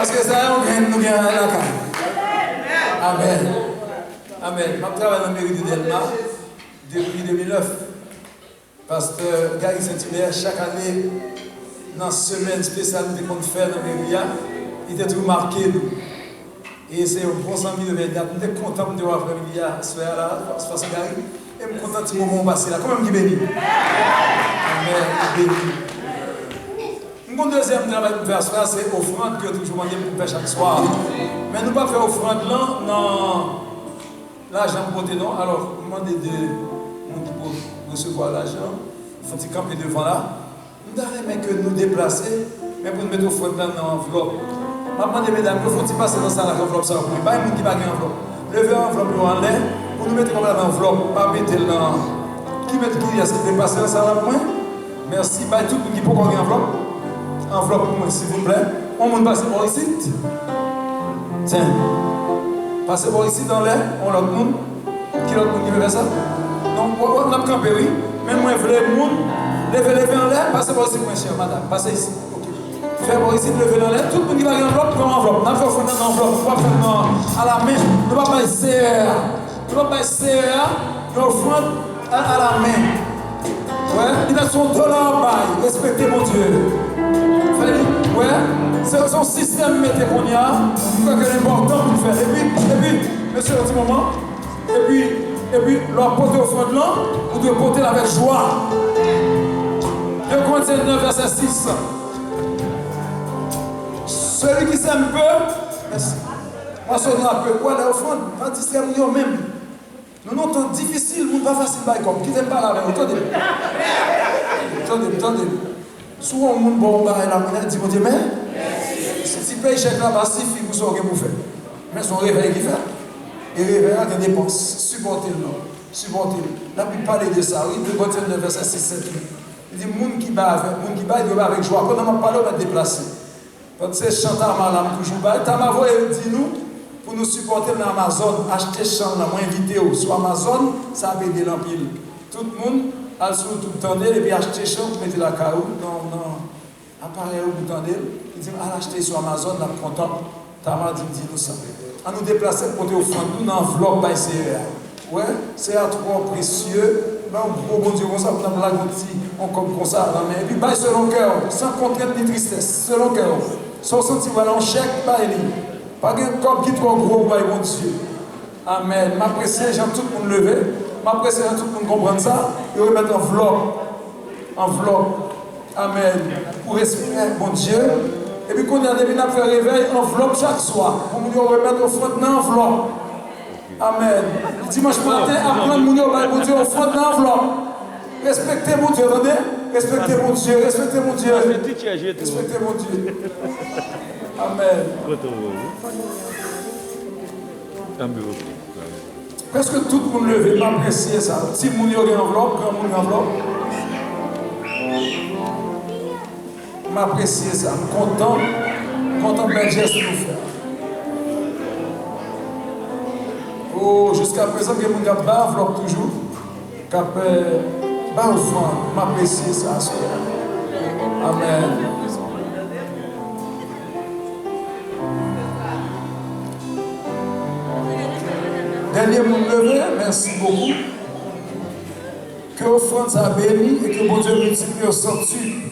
Parce que ça, nous gagnons la carte. Amen. Amen. Je travaille dans la mairie de Delma depuis 2009. Pasteur Gary Saint-Hilaire, chaque année, dans la semaine spéciale qu'on fait dans la mairie, il était tout marqué. Et c'est un bon ami de Verdiat. Je suis content de voir la famille ce soir-là, Pasteur Gary. Et je suis content de ce moment passé là. Comment je béni? Amen. Béni. Mon deuxième travail pour faire cela, c'est offrande que toujours on faire chaque soir. Mais nous ne pouvons pas faire offrande là, dans l'argent pour côté non. Alors, demandez de pour recevoir l'argent, il faut camper devant là. Nous devons que nous déplacer, mais pour nous mettre offrande dans l'enveloppe. Je demande mesdames, il faut passer dans ça l'enveloppe, ça va pas un monde qui va gagner l'enveloppe. Levez l'enveloppe en l'air, pour nous mettre comme l'enveloppe, pas mettre là. Qui met qui est-ce qui dépasse dans ça là pour moi? Merci, pas tout le monde qui peut gagner l'enveloppe. Enveloppe pour moi, s'il vous plaît. On va passer par ici. Tiens. Passez par ici dans l'air. On l'autre monde. Qui l'autre monde qui veut faire ça? Donc, on a campé, oui. Mais moi, je veux le monde. Levez en l'air. Passez par ici, mon cher, madame. Passez ici. Okay. Faites par ici, levez en l'air. Tout le monde qui va gagner enveloppe, prend enveloppe. On a fait offrir une enveloppe. On va faire à la main. On ne va pas essayer. On ne va pas essayer. On offre à la main. Ouais. Il a son dollar en bas. Respectez mon Dieu. Ouais, c'est son système météorologique que l'important pour faire. Et puis, monsieur, un petit moment, et puis, leur porter au front de l'an, ou de porter avec joie. 2 Corinthiens 9, verset 6. Celui qui s'aime peu, merci. Moi, je un peu. Quoi, l'offrande, pas distraire nous-mêmes. Nous avons un temps difficile, nous pas facile, comme qui n'aime pas la main. Attendez. Souvent, on monde bon, la monnaie dit, mon Dieu, mais si paye chèque là-bas, si vous saurez vous faire. Mais son réveil qui fait. Et réveil a des dépenses. Supportez-le. Là, il parle de ça. Oui, 2 Corinthiens 9, verset 6, 7. Il dit, monde qui bat avec joie. Quand on m'a parlé, on va déplacer. Quand c'est chanteur malam toujours bas, Tama voix dit nous, pour nous supporter dans Amazon, acheter champ, moi invité sur Amazon, ça a aidé l'empile. Tout le monde. Al sur tout le temps et puis acheter champ pour mettre la caou dans appareil où vous tendez. Il dit à l'acheter sur Amazon, on est content. Tamar dit nous ça. À nous déplacer pour te offrir nous dans l'enveloppe by CEA. Ouais, c'est à trop précieux. Ben on bon Dieu comme ça, on a la on comme ça la main. Et puis by selon cœur, sans contrainte ni tristesse, selon cœur. Sans sentiment en chèque by lui. Pas un corps qui trop gros by mon Dieu. Amen. M'apprécier, j'aime tout le monde lever. M'apprécier, j'aime tout le monde comprendre ça. Et remettre enveloppe. Amen. Pour respirer, mon Dieu. Et puis, quand on a devenu à faire réveil, enveloppe chaque soir. Pour nous remettre offrande dans l'enveloppe. Amen. Dimanche matin, apprendre mon Dieu, offrande dans l'enveloppe. Respectez mon Dieu, attendez. Respectez mon Dieu. Respectez mon Dieu. Amen. Presque tout le monde levé, m'apprécier ça. Si mon Dieu a une enveloppe, quand mon enveloppe. M'apprécier ça. Content de le geste nous faire. Oh, jusqu'à présent, que mon gars bas enveloppe toujours. Bas au fond, m'apprécier ça. Amen. Dernier monde levé, merci beaucoup. Que l'offrande soit bénie et que mon Dieu multiplie au centuple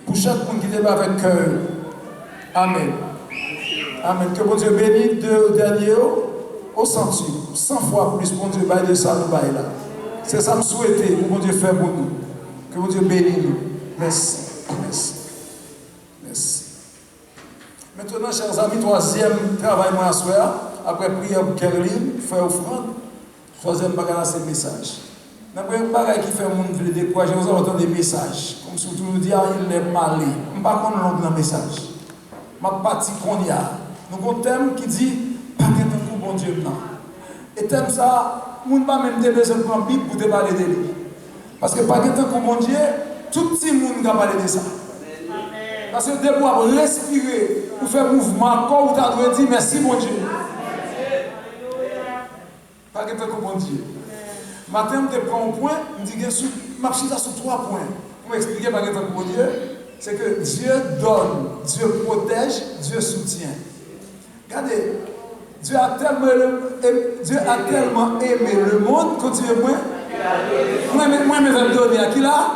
pour chaque monde qui débat avec cœur. Amen. Amen. Que mon Dieu bénisse de dernier au centuple. 100 fois plus, mon Dieu, baille de ça, nous baille là. C'est ça que je souhaitais, que mon Dieu fait pour nous. Que mon Dieu bénisse nous. Merci. Maintenant, chers amis, troisième travail, moi, à soir. Après prière pour Caroline, faire offrande. Troisième bagage, c'est le message. Dans le bagage qui fait le monde veut décourager, vous entendez des messages. Comme si vous dire, il est malé. Je ne sais pas qu'on a un message. Ma partie qu'on y a. Nous avons un thème qui dit, pas de temps pour bon Dieu maintenant. Et thème ça, nous ne pas même besoin de prendre Bible pour te parler de lui. Parce que pas de temps pour bon Dieu, tout le monde va parler de ça. Parce que dès pour respirer, pour faire mouvement, quand vous avez dit merci mon Dieu. Pas de temps pour bon Dieu. Matin, je prends un point, je dis que je marche sur 3 points. Pour m'expliquer par exemple pour Dieu, c'est que Dieu donne, Dieu protège, Dieu soutient. Regardez, Dieu a tellement aimé le monde, continuez-moi. Moi, je vais donner à qui là?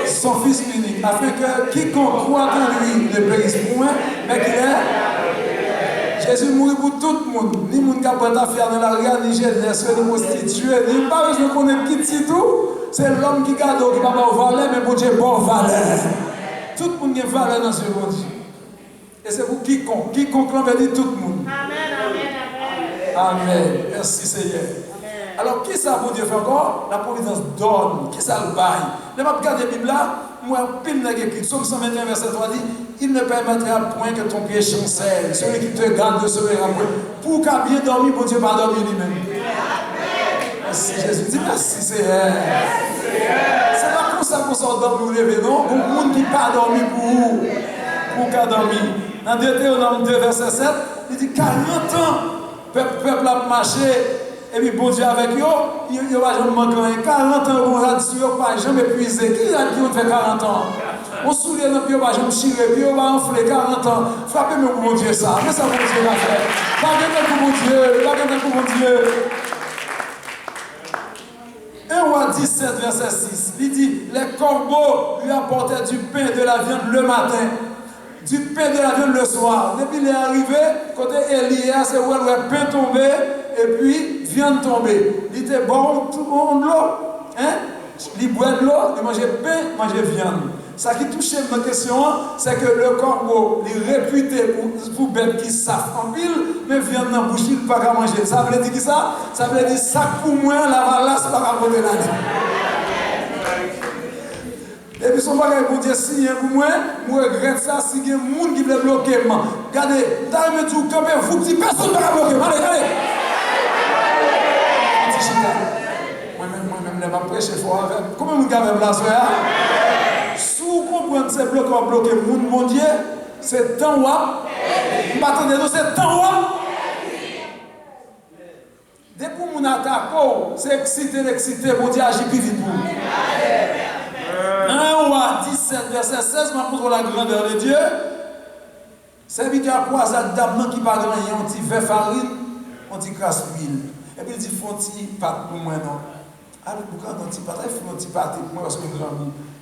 Son Fils unique, afin que quiconque croit en lui ne périsse point, mais qu'il est. Jésus mourit pour tout le monde. Ni monde qui a pas d'affaires dans la rue, ni jeunesse, ni prostituée, ni pas besoin de connaître qui c'est tout. C'est l'homme qui garde, qui va pas valeur, mais pour Dieu, bon valeur. Tout le monde a valeur dans ce monde. Et c'est pour quiconque. Quiconque, on veut dire tout le monde. Amen, amen, amen. Amen. Merci Seigneur. Alors, qui ça pour Dieu fait encore? La providence donne. Qui ça le bail? Je vais regarder la Bible là. Moi, pile n'a écrit. Psaume 121, verset 3 dit: il ne permettra point que ton pied chancelle. Celui qui te garde ne sera point. Pour qu'à bien dormir, bon Dieu va dormir lui-même. Merci Jésus. Dis merci Seigneur. C'est pas pour ça qu'on sort dormir ou lever, non? Pour le monde qui n'a pas dormi pour qu'à dormir. Dans Deutéronome 2, verset 7, il dit 40 ans, peuple a marché. Et puis, bon Dieu, avec eux, il n'y a pas jamais manqué. 40 ans, on a dit, il n'y a pas jamais épuisé. Qui a dit qu'on fait 40 ans? On soulève, puis il n'y a pas jamais chiré, puis on va enfler 40 ans. Frappez-moi pour mon Dieu, ça. Mais ça, mon Dieu, l'a fait. Pas de pour mon Dieu, pas de pour mon Dieu. 1 roi 17, verset 6, il dit: les corbeaux lui apportaient du pain et de la viande le matin, du pain et de la viande le soir. Depuis qu'il est arrivé, côté Elias, c'est où le pain tombé et puis viande tombée. Il était bon, tout le monde l'eau. Hein? Il boit de l'eau, il mangeait pain, mangeait viande. Ce qui touche ma question, c'est que le corbeau est réputé pour bête qui savent en pile, mais viande dans la bouche, il ne peut pas manger. Ça veut dire qui ça? Ça veut dire ça pour moi, la valasse par rapport à la vie. Et puis son bagage pour dire si pour moi, je regrette ça si il y a des gens qui veulent bloquer. Regardez, dans le tout, quand même, vous dites personne ne va bloquer. Allez, allez. Moi-même, je vais prêcher fort avec. Comment vous avez la soeur? Si vous comprenez que c'est bloqué, mon Dieu, c'est temps où. Vous m'attendez, c'est temps où. Dès que vous attaquez, c'est excité, mon Dieu agit plus vite pour vous. 1 roi 17, verset 16, je montre la grandeur de Dieu. Serviteur à croisade d'âme qui pas grand, on dit verre farine, on dit grasse huile. Et puis il dit font petit pâte pour moi non. Avec pourquoi on dit pâte, il faut un petit pâte pour moi parce que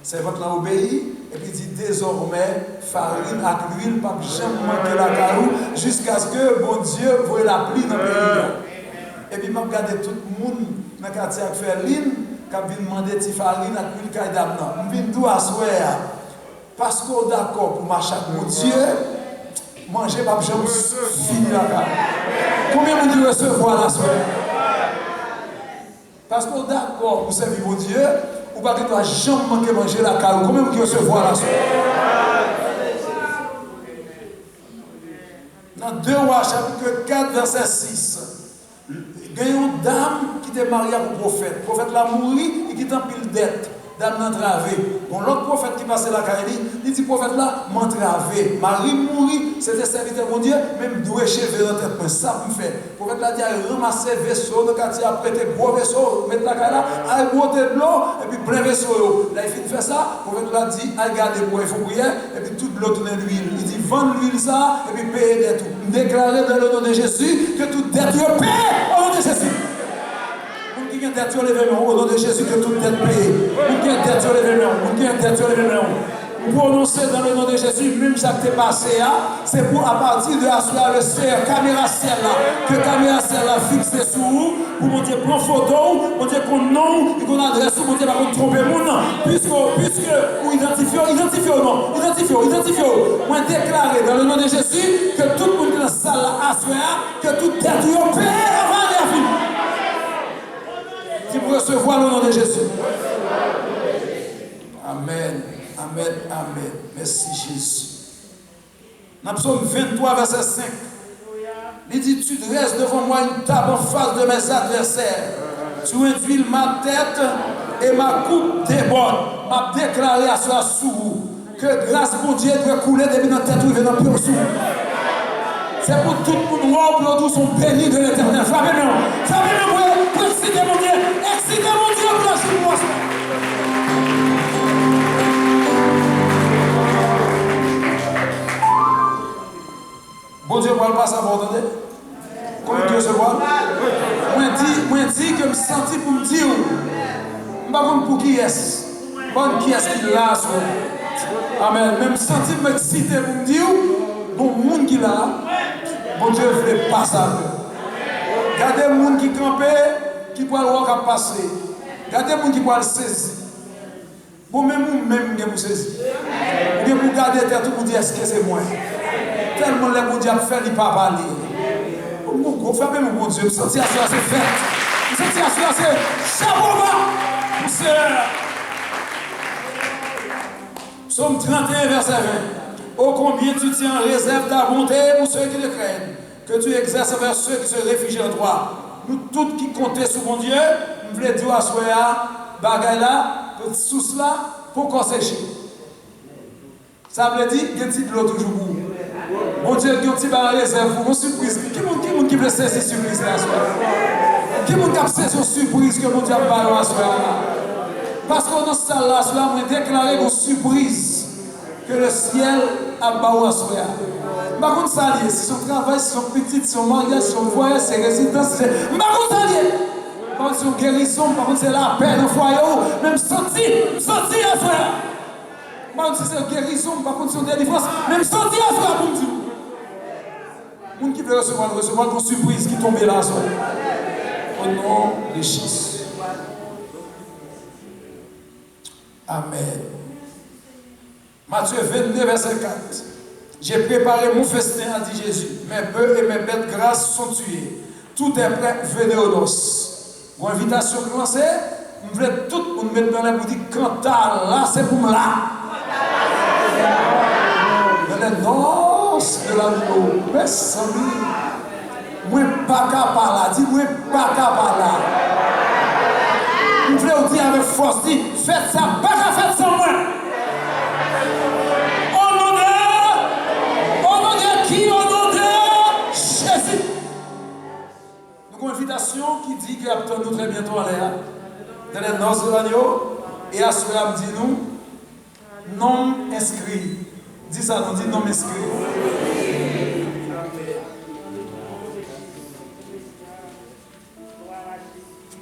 c'est votre là obéit. Et puis il dit désormais farine avec l'huile, pas jamais manquer la carou jusqu'à ce que bon Dieu voie la pluie dans le pays. Et puis m'a regardé tout le monde dans le quartier qui fait ligne. Quand je demande de farine à l'huile caïdam, je viens tout asseoir. Parce qu'on est d'accord pour marcher avec mon Dieu, manger pas jamais fini la carne. Combien vous dites recevoir la soirée? Parce qu'on est d'accord pour servir mon Dieu, ou pas que tu dois jamais manquer manger la carne. Combien vous dites recevoir la soirée? Dans 2 Rois, chapitre 4, verset 6. Il y a une dame qui était mariée avec le prophète. Le prophète l'a mouru et qui t'a pile dette. Dame n'a travé. Bon, l'autre prophète qui passait la carrière, il dit: prophète là, m'a travé. Marie mourit, c'était serviteur mon Dieu, même doué cheveux dans la tête. Ça me fait. Le prophète là dit: ramasser vaisseau, le quartier a prêté gros vaisseau, mettre la carrière là, à monter de l'eau, et puis plein vaisseau. Là, il finit de faire ça. Le prophète là dit: allez garder pour il faut prier, et puis toute l'eau tourne l'huile. Il dit: vendre l'huile ça, et puis payer des tout. Déclarer dans le nom de Jésus que toute dette est payée au nom de Jésus. Qui a dette sur l'événement, au nom de Jésus, que toute dette payée. Qui a dette sur l'événement, qui a dette sur l'événement. Prononcer dans le nom de Jésus, même ça qui est passé, c'est pour à partir de la soirée, le Seigneur, caméra celle là, que caméra celle là fixe sur vous, pour mon Dieu prendre photo, mon Dieu qu'on nom, et qu'on adresse, mon Dieu va qu'on trompe mon nom. Puisque vous identifiez au nom, identifiez. Moi déclarer dans le nom de Jésus que tout le monde dans la salle là, à soir, que toute dette est payée avant la vie. Qui peut recevoir le nom de Jésus. Amen. Amen. Amen. Merci Jésus. Dans Psaume 23, verset 5. Il dit: tu dresses devant moi une table en face de mes adversaires. Tu induis ma tête et ma coupe déborde. M'a déclaré à soi sous que grâce pour Dieu doit couler depuis notre tête ou dans le sous. C'est pour tout le monde, nous tous sont bénis de l'éternel. Frappez-nous. Pour exciter mon Dieu. Excitez mon Dieu pour la chute. Bon Dieu, pour le passer à attendez? Comment Dieu se voit? Moi dis que je me senti pour me dire, je ne sais pas pour qui est-ce. Qui est-ce qui l'a? Amen. Même senti me excité pour me dire, bon monde qui l'a, bon Dieu ne fait pas ça. Regardez le monde qui campait, qui peut le passer. Regardez le monde qui peut le saisir. Bon, même vous saisir. Ou bien vous gardez tête pour dire est-ce que c'est moi. Tellement les bon Dieu fait, il ne pas parler. Vous faites même mon Dieu, vous sentez à cela, c'est fait. Vous sentez à cela, c'est chapeau bas. Seigneur. Psaume 31, verset 20. Ô combien tu tiens en réserve ta bonté pour ceux qui te craignent, que tu exerces envers ceux qui se réfugient en toi. Nous tous qui comptons sur mon Dieu, nous voulons dire à soi, bagaille là, sous cela, pour qu'on sèche. Ça veut dire qu'il y a un petit de l'eau toujours pour vous. Mon Dieu, il y a un petit barre réserve pour une surprise. Qui veut saisir cette surprise là? Qui veut saisir cette surprise que mon Dieu a parlé à soi? Parce qu'on a ça là, cela m'a déclaré une surprise que le ciel a parlé à soi. Par contre, ça lié, si son travail, si son petit, si son mariage, si son voyage, ses résidences, c'est. Par contre, ça lié. Par contre, c'est une guérison, par contre, c'est la paix dans le foyer, même sentir à soi. Par contre, c'est une guérison, par contre, c'est une délivrance, même sentir à soi pour me dire. Les gens qui veulent recevoir une surprise qui tombe là, soi. Au nom de Jésus. Amen. Matthieu 22, verset 4. J'ai préparé mon festin, a dit Jésus. Mes bœufs et mes bêtes grasses sont tués. Tout est prêt, venez aux noces. Pour invitation commencée, vous voulez tout pour nous mettre dans la boutique. Quand là, c'est pour moi là. Dans les noces de l'agneau. Mes amis, moi pas capable là. Dis-moi pas capable là. Vous voulez vous dire avec force, dit, faites ça, pas qu'à faire sans moi. Une invitation qui dit qu'il attend nous très bientôt en l'air, dans les noces de l'agneau, et à cela me dit nous, non inscrit. Dis ça, nous dit non inscrit.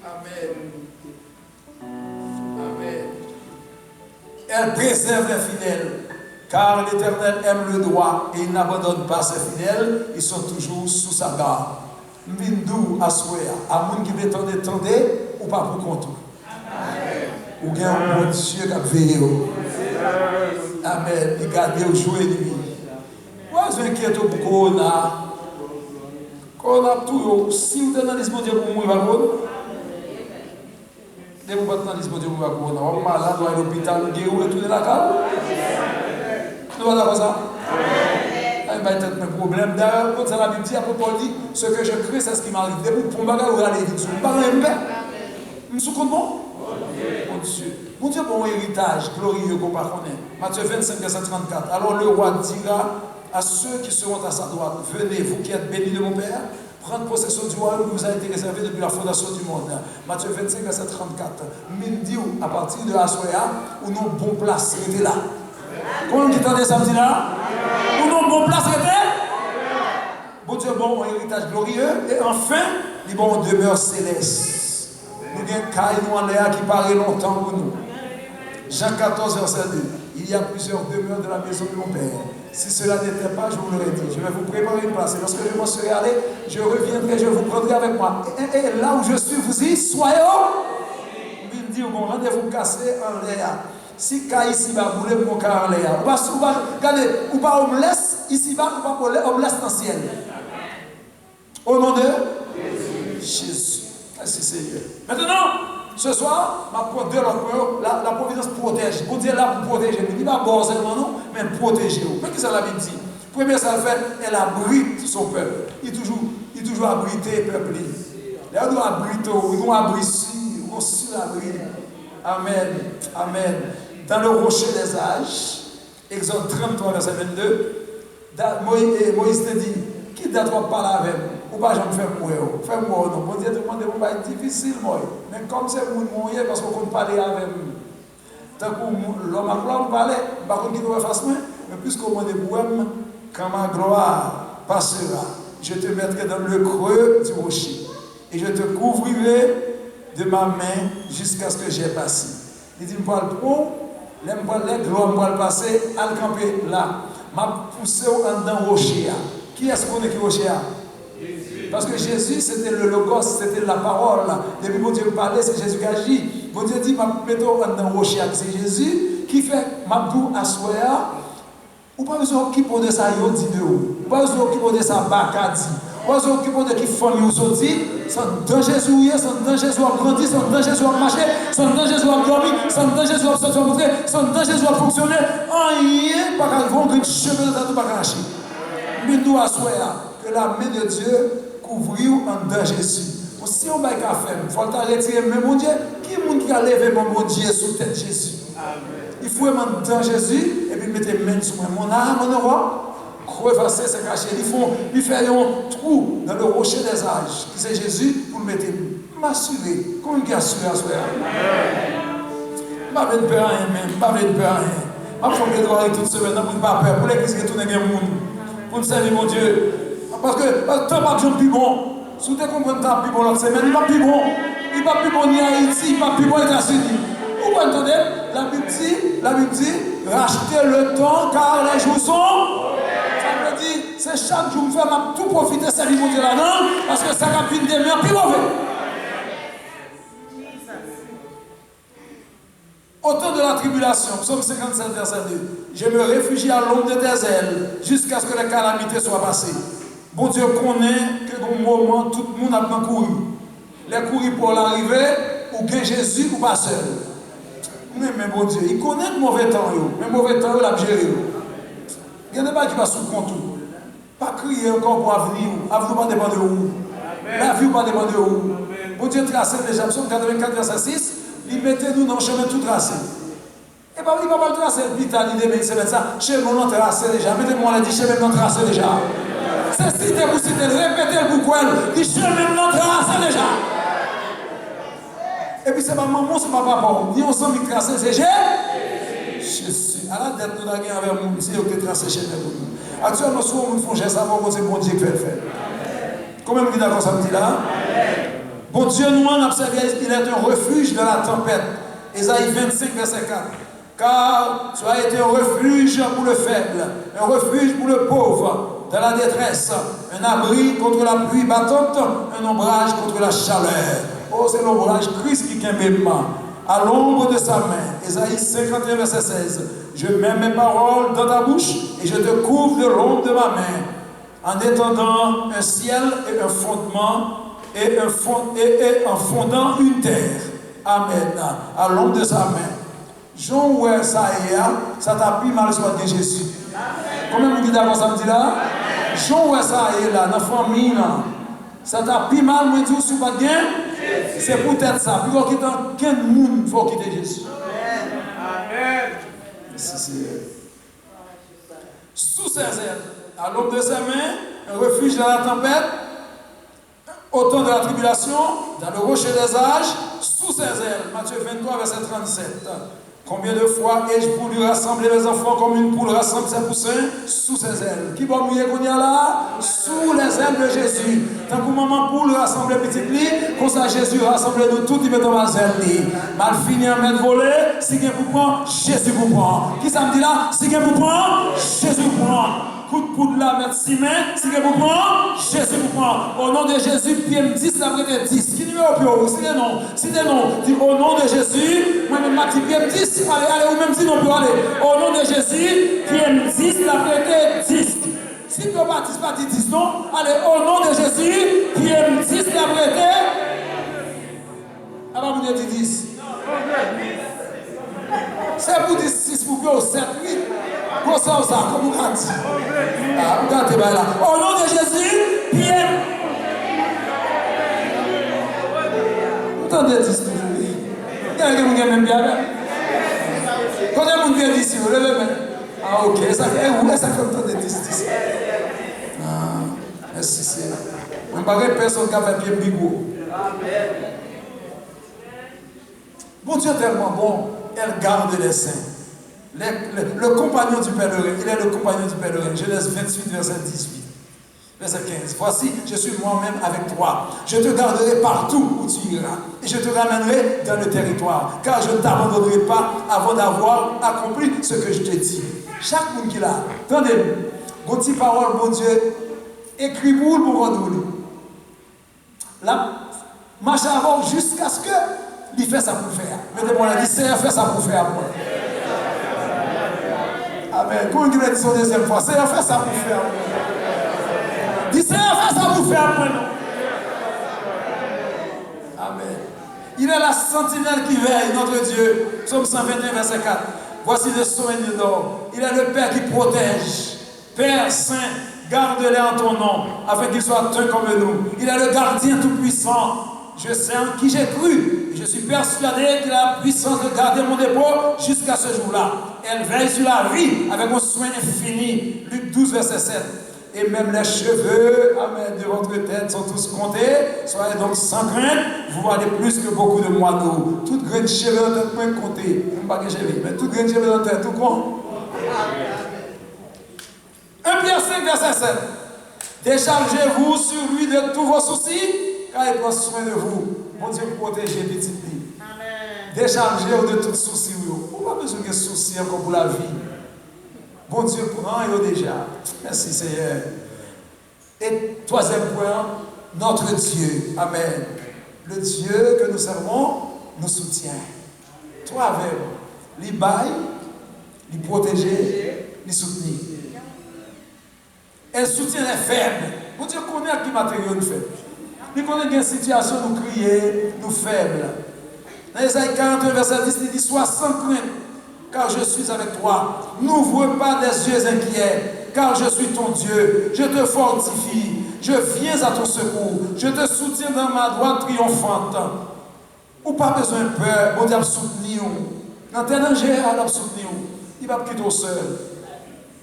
Amen. Amen. Elle préserve les fidèles, car l'Éternel aime le droit et il n'abandonne pas ses fidèles, ils sont toujours sous sa garde. Mbindou à souhait, à moun qui veut tendre ou pas pour compte. Ou bien un bon Dieu qui a veillé. Amen. Il garde au jour et nuit. Moi, je m'inquiète pour Corona. Corona, tout. Si vous êtes dans l'esprit de Dieu pour mourir, vous ne pouvez pas dans l'esprit de Dieu pour mourir. On va malade, on va à l'hôpital, on va retourner la carte. Nous allons faire ça. Il va être un problème. D'ailleurs, quand la Bible dit, à propos dit, ce que je crée, c'est ce qui m'arrive. Dès que vous pouvez aller vite, vous parlez un peu. Vous vous comprenez? Mon Dieu. Mon Dieu, bon héritage glorieux qu'on ne connaît. Matthieu 25, verset 34. Alors le roi dira à ceux qui seront à sa droite, venez, vous qui êtes bénis de mon Père, prendre possession du royaume qui vous a été réservé depuis la fondation du monde. Matthieu 25, verset 34. Mindi, à partir de la soya, où nos bons places étaient là. Comment qui entendait samedi là? Où nos bons places étaient? Bon Dieu, bon héritage glorieux. Et enfin, les bons demeures célestes. Nous avons un caille nous en l'air qui paraît longtemps pour nous. Jean 14, verset 2. Il y a plusieurs demeures de la maison de mon Père. Si cela n'était pas, je vous l'aurais dit. Je vais vous préparer une place. Et lorsque je m'en serai allé, je reviendrai, je vous prendrai avec moi. Et là où je suis, vous y soyez. Il me dit, bon, rendez-vous cassé en l'air. Si caille ici, vous voulez mon cas en l'air. Regardez, ou pas homeless, ici, ou pas homeless dans le ciel. Au nom de Jésus. Merci Seigneur. Maintenant, ce soir, la providence protège. Vous dites là pour protéger. Il ne dit pas bon seulement non, mais protéger. Mais qu'est-ce que la Bible dit? Première, ça fait, elle abrite son peuple. Il toujours abrité le peuple. Là, on doit abriter, on doit abriter, on sur l'abri. Amen. Amen. Dans le rocher des âges, Exode 33, verset 22, Moïse te dit, qui t'a trop parlé avec moi? Ou pas, j'en fais mourir. Fais mourir, non. Bon Dieu, tout le monde va être difficile, moi. Mais comme c'est vous mourir, parce qu'on ne parle avec vous. Tant que l'homme a gloire, parler, par contre, qui doit faire ça, mais puisqu'on m'a dit, quand ma gloire passera, je te mettrai dans le creux du rocher et je te couvrirai de ma main jusqu'à ce que j'ai passé. Il dit, moi le prends, l'homme va le passer, à le camper là. M'a poussé en dedans rocher. Qui est-ce qu'on est qui rocher? Parce que Jésus, c'était le logos, c'était la parole. Depuis que Dieu parlait, c'est Jésus qui agit. Bon Dieu dit, mettons en dedans rocher. C'est Jésus qui fait ma boue à soya. Ou pas besoin qui pour de ça, il dit de vous. Ou pas besoin qui pour de ça, bacadi. Ou pas besoin qui pour de qui famille ou sorti. C'est dans Jésus, c'est dans Jésus a grandi, c'est dans Jésus a marché, c'est dans Jésus a dormi, c'est dans Jésus a sorti à monter, c'est dans Jésus a fonctionné. Rien, pas qu'à vendre, cheveux dans tout pas caché. Mais nous assoyons que la main de Dieu couvre en dedans Jésus. Si on va faire, il faut retirer même mon Dieu. Qui est le monde qui a levé mon Dieu sous tête Jésus? Il faut mettre dans Jésus et puis mettre les mains sur moi. Mon âme, mon roi. Crevasser, c'est caché. Il fait un trou dans le rocher des âges, qui c'est Jésus, pour le mettre. M'assurer. Comment il assure à soi? Je ne vais pas peur rien, même. Je ne vais pas peur rien. Je vais pas toute semaine, pour ne pas peur. Pour l'église qui tourne bien le monde. Pour nous servir mon Dieu. Parce que tant pas de plus bon. Si vous comprenez tant plus bon l'autre semaine, il n'est pas plus bon. Il n'est pas plus bon ni Haïti, il n'est pas plus bon aux États-Unis. Vous entendez? La Bible dit, rachetez le temps car les jours sont. C'est chaque jour, je fais tout profiter, ça lui monter là-dedans, parce que ça va finir des mains plus mauvais. Au temps de la tribulation, Psaume 57, verset 2, je me réfugie à l'ombre de tes ailes, jusqu'à ce que les calamités soient passées. Bon Dieu connaît que dans un moment, tout le monde a bien couru. Les courir pour l'arrivée, ou bien Jésus, ou pas seul. Mais bon Dieu, il connaît le mauvais temps, mais mauvais temps, il a géré. Il y a des gens qui vont sous contour. Pas crier encore pour l'avenir. L'avenir ne va pas dépendre de où. La vie ne va pas dépendre de où. Bon Dieu tracé déjà, Psaume 84, verset 6, il mettait nous dans le chemin tout tracé. Et pas il ne va pas le tracer le vital, il dit, c'est ça, chemin non tracé déjà. Mettez-moi là, dit chemin non tracé déjà. C'est cité pour citer, répétez le bouquin, dit chemin non tracé déjà. Et puis c'est pas maman, c'est pas papa. Ni ensemble qui tracé, c'est Jésus. À la tête, nous avons avec nous, c'est eux qui tracé chez nous. Actuellement, souvent, nous faisons ça pour que c'est bon Dieu qui fait le faire. Combien de d'accord ça me dit là? Bon Dieu, nous en observé, il est un refuge de la tempête. Ésaïe 25, verset 4. Car tu as été un refuge pour le faible, un refuge pour le pauvre, dans la détresse, un abri contre la pluie battante, un ombrage contre la chaleur. Oh, c'est l'ombrage Christ qui kembe à l'ombre de sa main. Ésaïe 51, verset 16. Je mets mes paroles dans ta bouche et je te couvre de l'ombre de ma main, en étendant un ciel et un fondement et en fondant une terre. Amen. À l'ombre de sa main. Jean, ouais, ça y est, ça t'a pris mal sur Jésus. Combien vous dites d'accord ça me dit là? Jean, ouais, ça y est là, dans la famille là. Ça t'a pris mal, moi, dis, sur pas de gain? C'est peut-être ça. Puis, quand quel monde il faut quitter Jésus? Amen. Sous ses ailes, à l'ombre de ses mains, un refuge dans la tempête, au temps de la tribulation, dans le rocher des âges, sous ses ailes. Matthieu 23, verset 37. Combien de fois ai-je voulu rassembler mes enfants comme une poule rassemble ses poussins sous ses ailes? Qui va mouiller qu'on y a là? Sous les ailes de Jésus. Tant que maman poule rassemble les petits plis, comme ça Jésus rassemble nous tous, il met dans ma zèle. Mal fini à mettre volé, si quelqu'un vous prend, Jésus vous prend. Qui ça me dit là? Si quelqu'un vous prend, Jésus vous prend. Coup de poudre là, mettre 6 mains, si quelqu'un vous prend, Jésus vous prend. Au nom de Jésus, PM 10, la vraie 10. Qui numéro plus? Si des noms, si des noms. Dis au nom de Jésus, moi-même, ma petite PM 10. Allez, ou même si on peut aller. Au nom de Jésus, PM 10, la vraie 10. Si tu ne baptises pas 10, non? Allez, au nom de Jésus, PM 10, la vraie. Ah, vous dites 10. C'est pour 6 pour que 7, 8. Comment ça, comme vous avez dit? Ah, regardez là. Au nom de Jésus, PM. Vous entendez 10 toujours? Il y a quelqu'un qui aime bien. Quand vous vient d'ici, vous levez main. Ah, ok. Ça fait où est-ce que vous entendez 10? Ah, merci, c'est. On ne parle pas de personne qui a fait pied bigot. Bon Dieu est tellement bon, elle garde les saints. Le compagnon du pèlerin, il est le compagnon du pèlerin. Genèse 28, verset 18. Verset 15. Voici, je suis moi-même avec toi. Je te garderai partout où tu iras. Et je te ramènerai dans le territoire. Car je ne t'abandonnerai pas avant d'avoir accompli ce que je te dis. Chaque monde qui l'a, attendez-moi. Votre parole, mon Dieu, écrit pour nous. Là, marche avant jusqu'à ce que il fait ça pour faire. Mettez-moi là, dit, Seigneur, fais ça pour faire. Amen. Quand il dit son deuxième fois, Seigneur, fais ça pour faire. Dis, Seigneur, fais ça pour faire. Amen. Il est la sentinelle qui veille, notre Dieu. Psaume 121, verset 4. Voici le soleil de l'or. Il est le Père qui protège. Père Saint, garde-les en ton nom, afin qu'ils soient un comme nous. Il est le gardien tout-puissant. Je sais en qui j'ai cru. Je suis persuadé qu'il a la puissance de garder mon dépôt jusqu'à ce jour-là. Elle veille sur la vie avec un soin infini. Luc 12, verset 7. Et même les cheveux, amen, de votre tête sont tous comptés. Soyez donc sans crainte. Vous valez plus que beaucoup de moineaux. Toute graine de cheveux dans votre main comptée. Pas que cheveux, mais toute graine de cheveux dans votre tête, tout compte. 1 Pierre 5, verset 7. Déchargez-vous sur lui de tous vos soucis, car il prend soin de vous. Mon Dieu, protégez petit vie. Déchargez-vous de tous soucis. Vous n'avez pas besoin de soucis encore pour la vie. Bon Dieu prend déjà. Merci Seigneur. Et troisième point, notre Dieu. Amen. Le Dieu que nous servons nous soutient. Trois verbes. Les bail, les protéger, les soutenir. Elle soutient les faibles. Bon Dieu connaît à qui matériel nous fait. Il connaît une situation nous crier, nous faibles. Dans Isaïe 41, verset 10, il dit, sois sans crainte, car je suis avec toi. N'ouvre pas des yeux inquiets, car je suis ton Dieu. Je te fortifie. Je viens à ton secours. Je te soutiens dans ma droite triomphante. Ou pas besoin de peur. Bon Dieu va soutenir. Dans tes dangers, il va soutenir. Il va quitter au seul.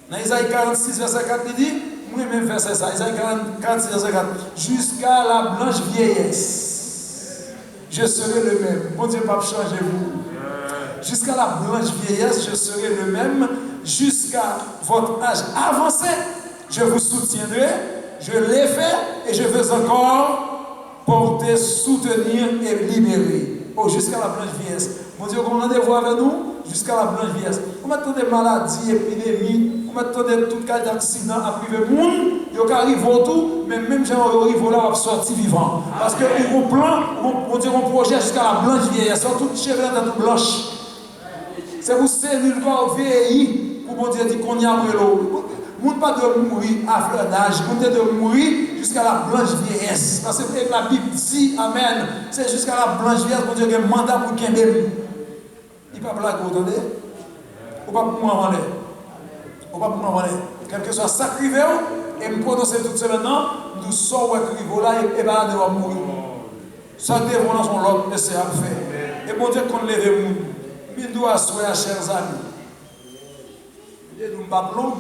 Dans Isaïe 46, verset 4, il dit, moi-même verset ça, Isaïe 46, verset 4, jusqu'à la blanche vieillesse, je serai le même. Bon Dieu, pas changer vous. Jusqu'à la blanche vieillesse, je serai le même. Jusqu'à votre âge avancé, je vous soutiendrai. Je l'ai fait et je veux encore porter, soutenir et libérer. Oh, jusqu'à la blanche vieillesse. Mon Dieu, qu'on rendez-vous avec nous jusqu'à la blanche vieillesse. On met des maladies, épidémies, on met tout cas d'accidents à priver le monde, il arrive au tout, mais même gens qui arrivent là, on va sortir vivant. Parce que on plan, on dit un projet jusqu'à la blanche vieillesse, sont toutes cheveux dans toute blanche. C'est pour cellules qui vieillir, pour Dieu dire qu'on y a brûlé. On ne pas de mourir à fleur d'âge, on de mourir jusqu'à la blanche vieillesse. Parce que la Bible dit, amen, c'est jusqu'à la blanche vieillesse qu'on Dieu a un mandat pour qu'il y ait. Il ne peut pas blaguer, vous entendez? Ou pas pour moi, ou pas pour moi, quel que soit ça crivé, et me prononcer tout ça maintenant, nous sortons un criveau là et bien de mourir. Ça devant dans son lot, et c'est à faire. Et bon Dieu qu'on lève le monde. Mille doigts soient chers amis. Et nous ne pas plomb.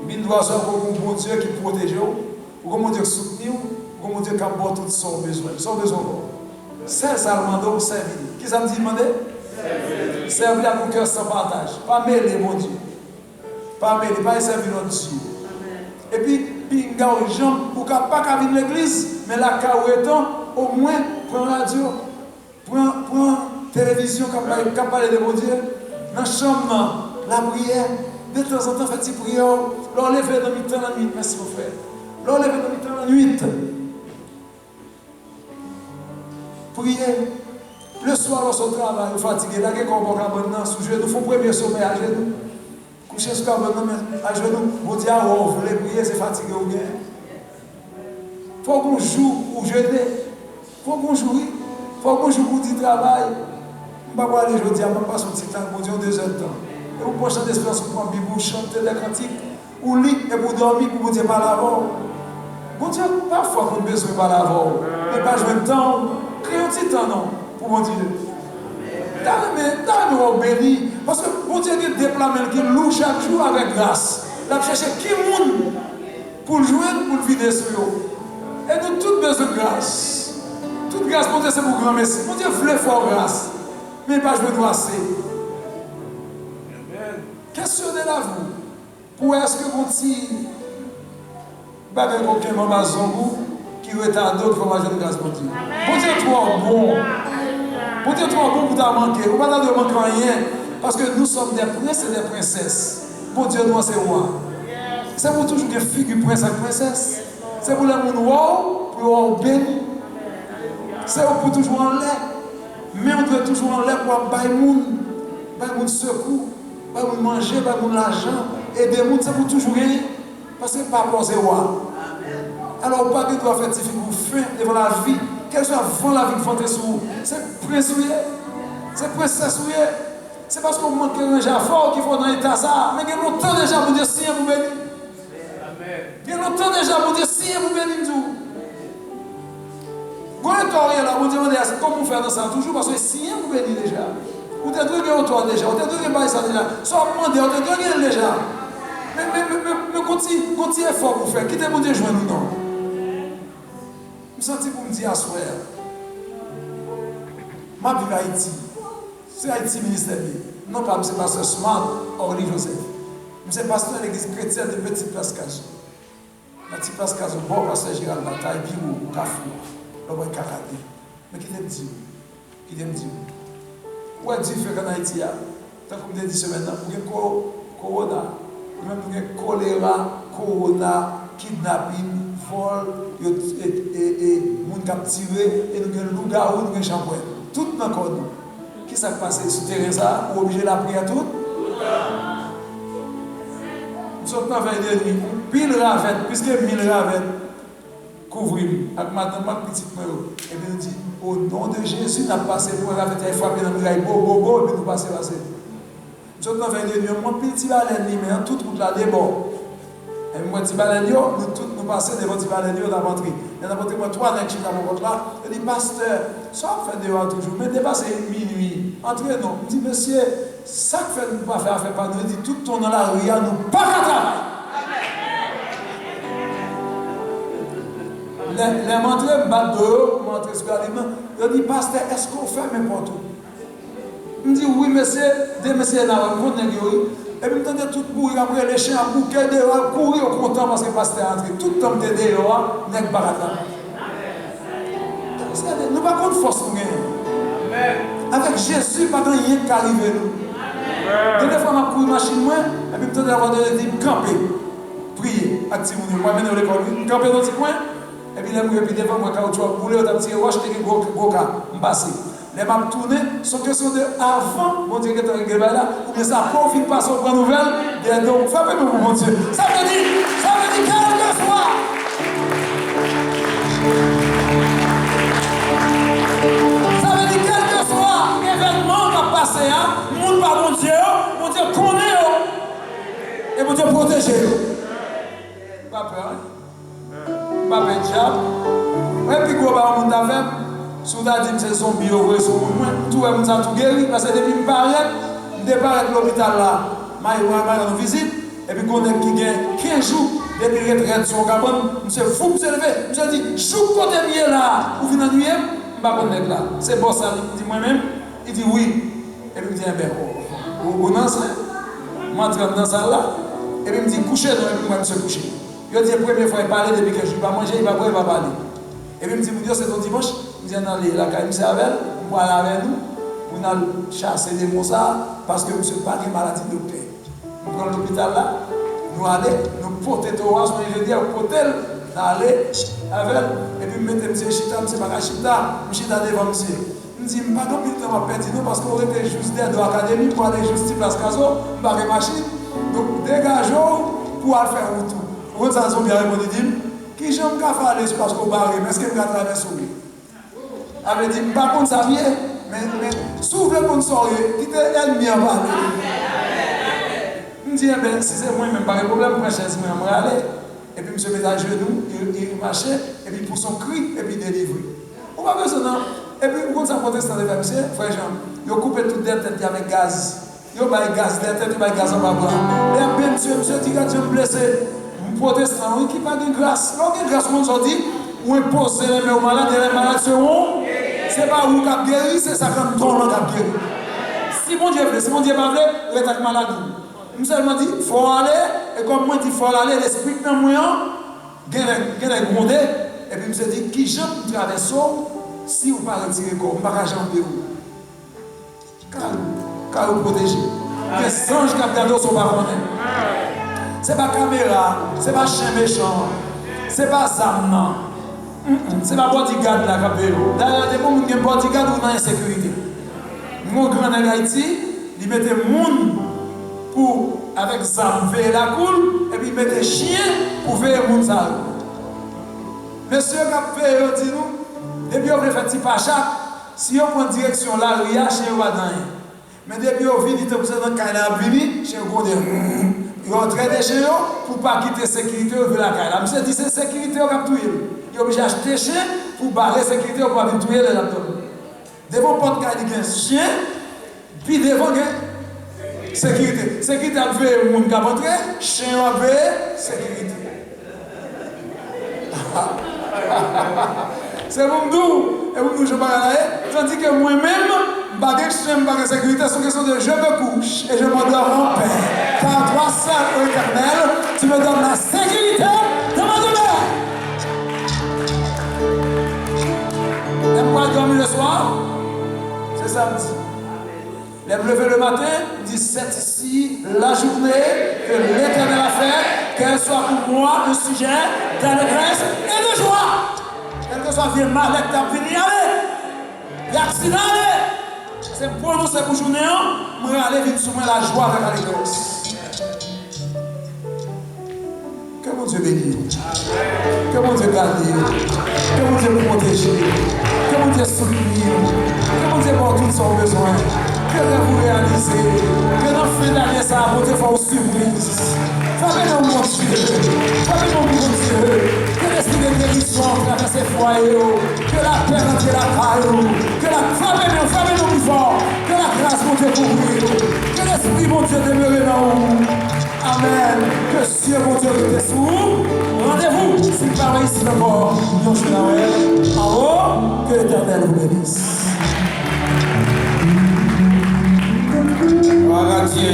Mille doigts soient pour un bon Dieu qui protège, pour un bon Dieu qui soutient, pour un bon Dieu qui apporte tout son besoin. Son besoin. C'est ça le mandat, servir. Qui ça me dit demander? Servir à mon cœur sans partage. Pas mêler, mon Dieu. Pas mêler, pas servir notre Dieu. Et puis, il y a des gens qui ne peuvent pas venir à l'église, mais là, quand étant, au moins, prends la radio, prends télévision qui parle de mon Dieu. Dans la chambre, la prière, de temps en temps, faites une prière. L'on lève dans le temps la nuit, merci mon frère. L'on lève dans le temps la nuit. Priez. Le soir, lorsqu'on travaille, on fatigué, là, on va maintenant sous genou, il faut premier sommeil à genoux. Coucher sur le à genoux, on dit, ah, on voulait prier, c'est fatigué ou bien. Il faut qu'on joue ou jeûner. Il faut qu'on joue. Il faut qu'on joue pour du travail. On ne va pas aller aujourd'hui, on ne va pas sortir temps, on dit 2 heures de temps. Et vous pouvez chanter l'espérance, vous prenez la Bible, vous chantez des cantiques, ou lit et vous dormir pour vous dire par l'avant. Bon Dieu, parfois on a besoin par l'avant. Mais pas jouer de temps, créez un petit temps, non, pour mon Dieu. Dans le béni, parce que mon Dieu dit déploiement qui loue chaque jour avec grâce. Là, chercher qui monde pour le jouer, pour le vider sur eux. Et nous tous besoin de grâce. Toute grâce, mon Dieu, c'est pour grand merci. Mon Dieu voulait fort grâce. Mais pas jouer de assez. Questionnez-la vous. Pour est-ce que mon petit pas que aucun moment zongou qui retarde d'autres pour manger de grâce pour Dieu. Bon Dieu, toi bon. Bon Dieu, toi bon pour t'as manqué. On va pas te manquer rien. Parce que nous sommes des princes et des princesses. Bon Dieu, nous, c'est roi. C'est pour toujours des figures prince et princesse. C'est pour les gens wow, pour les béni. C'est pour toujours en l'air. Mais on doit toujours en l'air pour bailler les gens secours, bailler les gens manger, bailler les gens l'argent. Et des gens, c'est pour toujours gagner. Parce que pas pour roi. Alors, pas que tu dois faire des figures fin devant la vie. Quelle soit avant la vie de fonder sur vous. C'est prince, c'est princesse. C'est parce qu'on manque un déjà fort qu'il faut dans l'état ça. Mais il y a longtemps déjà pour dire si vous bénissez. Il y a longtemps déjà pour dire si vous bénissez. Vous avez tort là, vous demandez comment vous faites dans ça toujours parce que si vous bénissez déjà. Vous êtes drogué au toit déjà, vous êtes drogué par ça déjà. Soit demandé, vous êtes drogué déjà. Mais continuez effort pour faire. Quittez mon Dieu, joignez nous non. Je me sens pour me dire à soir. Ma vie Haïti. C'est Haïti ministère. Non pas, c'est pasteur Smart, Orly Joseph. C'est pasteur de l'église chrétienne de Petite Place Cazou. La Petite Place Cazou, bon pasteur Gérald Bataille, Biro, Kafou, l'homme Kakadé. Mais qui t'aime dire? Qui t'aime dire? Où est-ce que Dieu fait qu'en Haïti, tant que vous dit ce maintenant, vous avez corona, même vous avez choléra, corona, kidnapping, vol, et moun capturé, et nous avons loup-garou, nous avons champouin. Tout dans le corps. Qui s'est passé sur le terrain ça? Ou obligé de la prière tout? Nous sommes dans 22 nuits. Pile ravette, puisque 1000 ravettes couvrent avec madame, ma petite mère. Et puis nous dit, au nom de Jésus, nous avons passé pour la ravette, elle frappé dans le muraille, bo, et puis nous passons. Nous sommes dans 22 nuits. Mon petit baleine, mais tout route là, débord. Et moi, petit baleine, nous passons devant petit baleine dans l'entrée. Il y a moi 3 nègres qui sont dans mon compte là. Il dit, pasteur, ça fait dehors toujours, mais dépassez minuit. Entrez nous. Il dit, monsieur, ça que fait nous pas faire pas nous. Il dit, tout ton dans la rue, nous pas qu'à travailler. Les montrés me battent dehors, montrés sur l'aliment. Il dit, pasteur, est-ce qu'on fait n'importe où? Il dit, oui, monsieur, des messieurs là, on compte négocier. Et puis, je me tout courir après les chiens, à bouquet dehors, courir au content parce que le pasteur est entré. Tout le temps, je suis dehors, je suis barata. Nous ne pouvons pas force pour gagner. Avec Jésus, pas de rien qui arrive nous. Des fois, je cours machine, et puis je me dis, camper, prier, activer. Moi, je vais l'école, camper dans ce coin, et puis des fois, je vais bouler, je vais tirer, je vais gros cas, je vais les maps tournées sont question de avant, mon Dieu, qui est arrivé là, ou bien ça profite pas sur une nouvelle, et donc, frappez-moi, mon Dieu. Ça veut dire, quel que soit. Ça veut dire, quel que soit l'événement qui va passer, mon pas mon Dieu connaît, et mon Dieu protéger. Pas peur, pas peur, diable. Et puis, quoi, bah, on t'a fait. Si on a dit que c'est zombie, tout le monde a tout guéri, parce que depuis que je départ de l'hôpital là, je vais visite, et puis qu'on est qui gagne 15 jours, depuis que je suis en Gabon, je suis fou, je me suis levé, je me suis dit, chou côté mieux là, ou venez nuit, je ne vais pas connaître là. C'est bon ça, il dit moi-même, il dit oui. Et puis il me dit, ben, vous dansez, je rentre dans la salle là, et puis il me dit, couchez, donc moi je me suis couché. Je dis, la première fois, il parlait depuis que je ne vais pas manger, il ne va pas parler. Et puis il me dit, c'est ton dimanche. Je dis, non, la caille, monsieur avec, on va aller avec nous, on a chassé des mots parce que monsieur pas de maladie de docteur. On prend l'hôpital là, nous allons, nous porter Torah, son ingénieur, porter, aller avec, et puis mettre monsieur Chita, monsieur Bagachita, Chita devant monsieur. Je me dis, je ne sais pas de temps à perdre parce qu'on était juste d'aide de l'académie pour aller juste place Caso, je n'ai pas de machine. Donc, dégageons pour aller faire un tour. Vous avez bien répondu, qui j'aime qu'à faire aller parce qu'on barre, mais est-ce que vous avez traversé? Elle dit, par contre, ça vient, mais s'ouvre pour une soirée, qui est ennemi en bas. Je me dis, si c'est moi-même, pas de problème, je vais aller. Et puis, je me mets à genoux, il marchait, et puis pour son cri, et puis délivrer. On va besoin, non? Et puis, quand ça proteste dans les femmes, frère Jean, il a coupé toute la tête avec gaz. Il a mis gaz, la tête, il a mis gaz en bas. Et bien, monsieur dit, quand tu me blessé, je proteste, qui n'a pas de grâce. Quand il y a grâce, on se dit, ou impose les mains aux malades, et les malades seront. Ce n'est pas vous qui avez guéri, c'est ça qui donne qui a guéri. Si mon Dieu veut, si mon Dieu pas veut, il est avec maladie. Je me dit, il faut aller, et comme moi, il faut aller, l'esprit dans moi, Gagné grondé, et puis je me dit, qui j'aime traverser si vous ne pas retirer corps, vous ne pas jamber où. Car vous protégez. Les anges qui regardent son baronnet. Ce n'est pas caméra, ce n'est pas chien méchant, ce n'est pas Zamnan. Ce n'est pas bodyguard là, Capélo. D'ailleurs, des gens qui ont bodyguard ou dans l'insécurité. Mon grand en Haïti, il mettait monde pour, avec Zam, veiller la coule, et puis il mettait chien pour veiller le monde. Monsieur Capélo dit nous, depuis on fait un petit pacha, si on prend direction là, il y a chien ou pas. Mais depuis on vit, il est obligé dans le canard, chien ou pas. Il entraîne des chiens pour ne pas quitter la sécurité de la caille. Monsieur dit c'est la sécurité qui a tué. Il est obligé d'acheter des chiens pour barrer la sécurité pour ne pas tuer les laptops. Devant le porte-caille, il y a un chien, puis devant la sécurité. Sécurité a fait le monde qui a rentré, chien a fait sécurité. C'est mon doux, et vous ne pouvez pas aller. Tandis que moi-même, je n'aime pas la sécurité, c'est une question de je me couche et je m'endors en paix. Car toi seul, ô Éternel, tu me donnes la sécurité de ma demeure. T'aimes pas dormir le soir? C'est samedi. L'aime lever le matin, dit c'est ici la journée que l'Éternel a fait, qu'elle soit pour moi un sujet d'allégresse et de joie. Quel que soit vieux mal, t'as fini aller. L'accident aller. C'est pour nous, c'est pour journée, moi aller vite soumettre la joie avec l'allégresse. Que mon Dieu bénisse. Que mon Dieu garde. Que mon Dieu protège. Que mon Dieu soutenir. Que mon Dieu porte tous son besoin. Que vous réalisez. Que dans le fin d'année, ça va vous faire une surprise. Faites-nous mon Dieu. Faites-nous mon Dieu. Que l'esprit de guérison traverse ces foyers. Que la paix entre la caille. Que la femme plus fort. Que la grâce mon Dieu couvrir. Que l'esprit mon Dieu demeure dans nous. Amen. Que Dieu mon Dieu était sous vous. Rendez-vous. Si par ici d'abord, nous sommes en haut. Que l'Éternel vous bénisse. Gloire à Dieu.